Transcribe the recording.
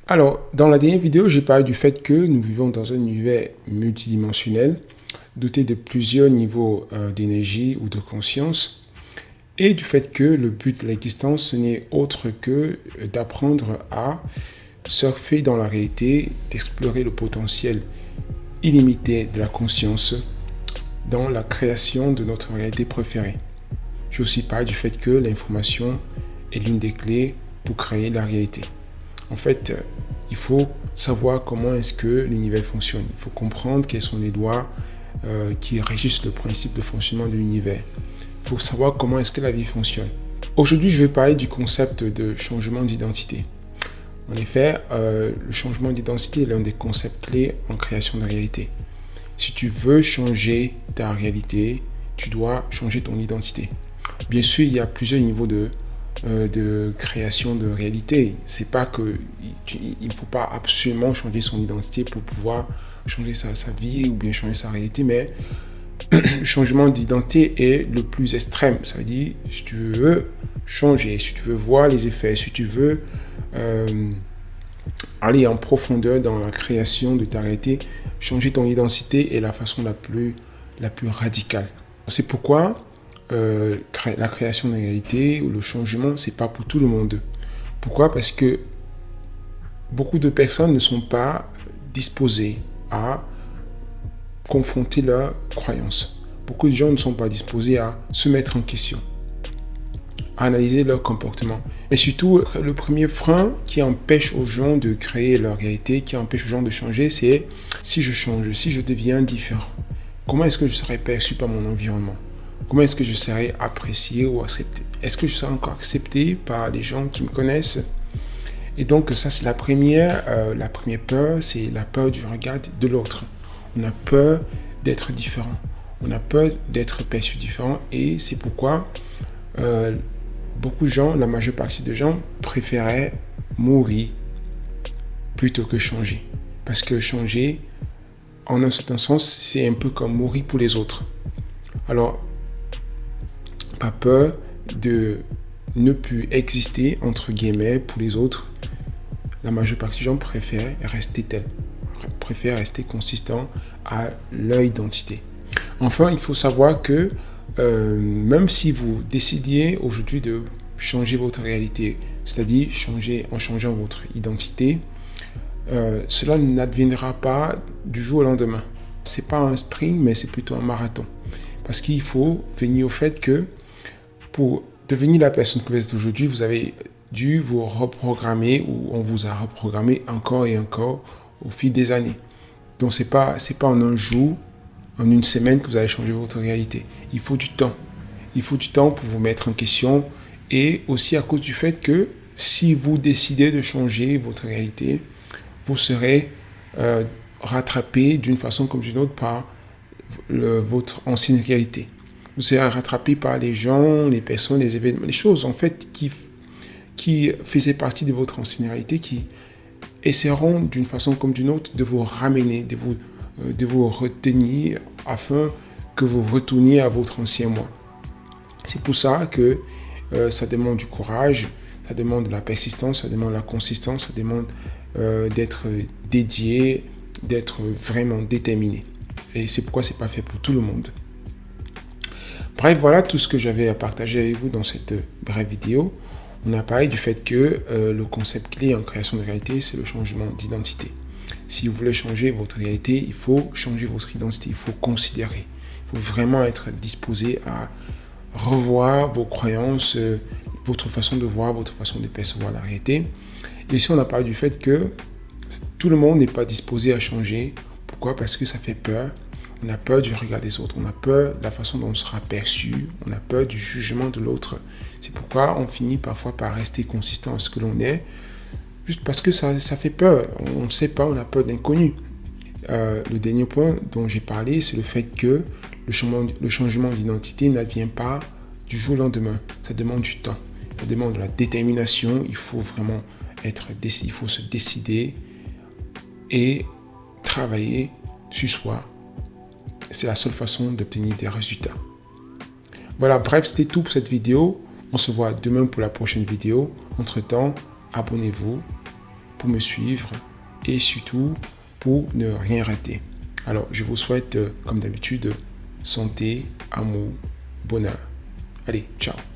Alors, dans la dernière vidéo, j'ai parlé du fait que nous vivons dans un univers multidimensionnel, doté de plusieurs niveaux d'énergie ou de conscience, et du fait que le but de l'existence, ce n'est autre que d'apprendre à surfer dans la réalité, d'explorer le potentiel illimité de la conscience dans la création de notre réalité préférée. J'ai aussi parlé du fait que l'information est l'une des clés pour créer la réalité. En fait, il faut savoir comment est-ce que l'univers fonctionne. Il faut comprendre quels sont les lois qui régissent le principe de fonctionnement de l'univers. Il faut savoir comment est-ce que la vie fonctionne. Aujourd'hui, je vais parler du concept de changement d'identité. En effet, le changement d'identité est l'un des concepts clés en création de réalité. Si tu veux changer ta réalité, tu dois changer ton identité. Bien sûr, il y a plusieurs niveaux de création de réalité. C'est pas que il ne faut pas absolument changer son identité pour pouvoir changer sa vie ou bien changer sa réalité, mais le changement d'identité est le plus extrême. Ça veut dire, si tu veux changer, si tu veux voir les effets, si tu veux aller en profondeur dans la création de ta réalité, changer ton identité est la façon la plus radicale. C'est pourquoi la création de réalité ou le changement, c'est pas pour tout le monde. Pourquoi? Parce que beaucoup de personnes ne sont pas disposées à confronter leurs croyances. Beaucoup de gens ne sont pas disposés à se mettre en question, à analyser leur comportement. Et surtout, le premier frein qui empêche aux gens de créer leur réalité, qui empêche aux gens de changer, c'est si je change, si je deviens différent, comment est-ce que je serai perçu par mon environnement? Comment est-ce que je serai apprécié ou accepté? Est-ce que je serai encore accepté par les gens qui me connaissent? Et donc ça, c'est la première peur, c'est la peur du regard de l'autre. On a peur d'être différent. On a peur d'être perçu différent. Et c'est pourquoi beaucoup de gens, la majeure partie des gens, préféraient mourir plutôt que changer. Parce que changer, en un certain sens, c'est un peu comme mourir pour les autres. Alors, pas peur de ne plus exister, entre guillemets, pour les autres. La majeure partie des gens préfèrent rester tels, préfèrent rester consistants à leur identité. Enfin, il faut savoir que même si vous décidiez aujourd'hui de changer votre réalité, c'est-à-dire en changeant votre identité, cela n'adviendra pas du jour au lendemain. C'est pas un sprint, mais c'est plutôt un marathon. Parce qu'il faut venir au fait que pour devenir la personne que vous êtes aujourd'hui, vous avez dû vous reprogrammer ou on vous a reprogrammé encore et encore au fil des années. Donc c'est pas en un jour, en une semaine que vous allez changer votre réalité. Il faut du temps. Il faut du temps pour vous mettre en question et aussi à cause du fait que si vous décidez de changer votre réalité, vous serez rattrapé d'une façon comme d'une autre par votre ancienne réalité. Vous serez rattrapé par les gens, les personnes, les événements, les choses en fait qui faisaient partie de votre ancienne réalité, qui essaieront d'une façon comme d'une autre de vous ramener, de vous retenir afin que vous retourniez à votre ancien moi. C'est pour ça que ça demande du courage, ça demande de la persistance, ça demande de la consistance, ça demande d'être dédié, d'être vraiment déterminé. Et c'est pourquoi c'est pas fait pour tout le monde. Bref, voilà tout ce que j'avais à partager avec vous dans cette brève vidéo. On a parlé du fait que le concept clé en création de réalité, c'est le changement d'identité. Si vous voulez changer votre réalité, il faut changer votre identité, il faut considérer. Il faut vraiment être disposé à revoir vos croyances, votre façon de voir, votre façon de percevoir la réalité. Et ici, on a parlé du fait que tout le monde n'est pas disposé à changer. Pourquoi? Parce que ça fait peur. On a peur du regard des autres, on a peur de la façon dont on sera perçu, on a peur du jugement de l'autre. C'est pourquoi on finit parfois par rester consistant à ce que l'on est, juste parce que ça fait peur. On ne sait pas, on a peur d'inconnu. Le dernier point dont j'ai parlé, c'est le fait que le changement d'identité n'advient pas du jour au lendemain. Ça demande du temps, ça demande de la détermination. Il faut vraiment il faut se décider et travailler sur soi. C'est la seule façon d'obtenir des résultats. Voilà, bref, c'était tout pour cette vidéo. On se voit demain pour la prochaine vidéo. Entre-temps, abonnez-vous pour me suivre et surtout pour ne rien rater. Alors, je vous souhaite, comme d'habitude, santé, amour, bonheur. Allez, ciao.